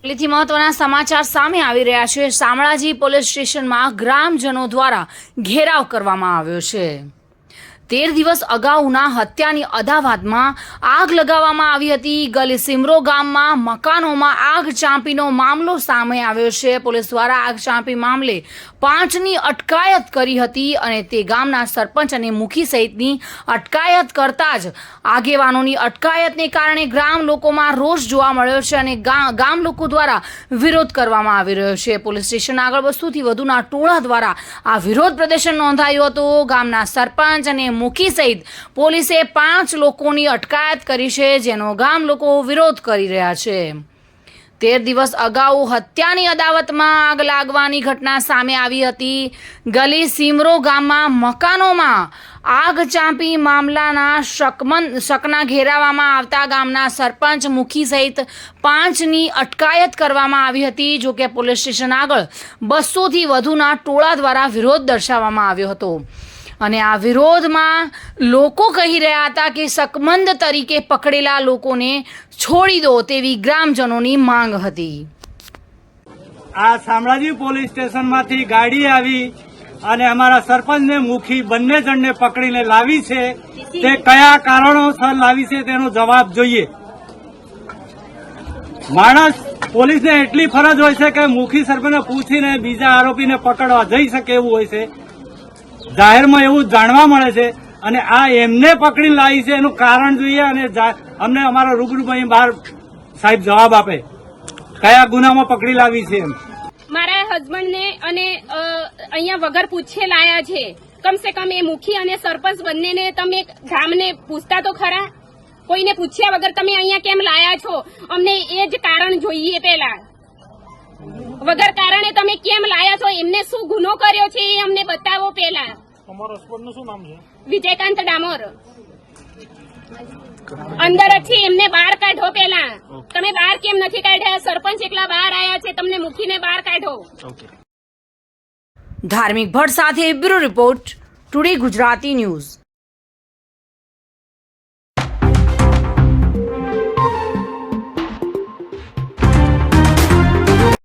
થી મહત્વના સમાચાર સામે આવી રહ્યા છે। શામળાજી પોલીસ સ્ટેશનમાં ગ્રામજનો દ્વારા ઘેરાવ કરવામાં આવ્યો છે। 13 દિવસ અગાઉના હત્યાની અદાવતમાં આગ લગાવવામાં આવી હતી। ગલી સિમરો ગામમાં મકાનોમાં આગ ચાંપીનો મામલો સામે આવ્યો છે। પોલીસ દ્વારા આગ ચાંપી મામલે 5ની અટકાયત કરી હતી અને તે ગામના સરપંચ અને મુખી સહિતની અટકાયત કરતા જ આગેવાનોની અટકાયતને કારણે ગ્રામ લોકોમાં રોષ જોવા મળ્યો છે અને ગામ લોકો દ્વારા વિરોધ કરવામાં આવી રહ્યો છે। પોલીસ સ્ટેશન આગળ 200થી વધુના ટોળા દ્વારા આ વિરોધ પ્રદર્શન નોંધાયું હતું। ગામના સરપંચ અને મુખી સહિત પોલીસે 5 લોકોની અટકાયત કરી છે, જેનો ગામ લોકો વિરોધ કરી રહ્યા છે। 13 દિવસ અગાઉ હત્યાની અદાવતમાં આગ લાગવાની ઘટના સામે આવી હતી। ગલી સિમરો ગામમાં મકાનોમાં આગ ચાંપી મામલાના શકના ઘેરાવામાં આવતા ગામના સરપંચ મુખી સહિત 5ની અટકાયત કરવામાં આવી હતી। જોકે પોલીસ સ્ટેશન આગળ 200થી વધુના ટોળા દ્વારા વિરોધ દર્શાવવામાં આવ્યો હતો અને આ વિરોધમાં લોકો કહી રહ્યા હતા કે શકમંદ તરીકે પકડેલા લોકોને છોડી દો તેવી ગ્રામજનોની માંગ હતી। આ શામળાજી પોલીસ સ્ટેશનમાંથી ગાડી આવી અને અમારા સરપંચને મુખી બંને જણને પકડીને લાવી છે। તે કયા કારણોસર લાવી છે તેનો જવાબ જોઈએ। માણસ પોલીસને એટલી ફરજ હોય છે કે મુખી સરપંચને પૂછીને બીજા આરોપીને પકડવા જઈ શકે એવું હોય છે। જાહેરમાં એવું જાણવા મળે છે અને આ એમને પકડી લાવી છે એનું કારણ જોઈએ અને અમને અમારા રૂબરૂમાં બહાર સાહેબ જવાબ આપે કયા ગુનામાં પકડી લાવી છે એમ। મારા હસબન્ડને અને અહીંયા વગર પૂછે લાયા છે। કમસે કમ એ મુખી અને સરપંચ બંનેને તમે ગામને પૂછતા તો ખરા? કોઈને પૂછ્યા વગર તમે અહીંયા કેમ લાયા છો? અમને એ જ કારણ જોઈએ। પેલા વગર કારણે તમે કેમ લાયા છો? એમને શું ગુનો કર્યો છે એ અમને બતાવો। પેલા તમારા હસબન્ડનું શું નામ છે? વિજયકાંત ડામોર અંદર જ છે, એમને બહાર કાઢો। પેલા તમે બહાર કેમ નથી કાઢ્યા? સરપંચ એકલા બહાર આવ્યા છે, તમને મૂકીને બહાર કાઢો। ધાર્મિક ભટ્ટ સાથે bureau report, today Gujarati news.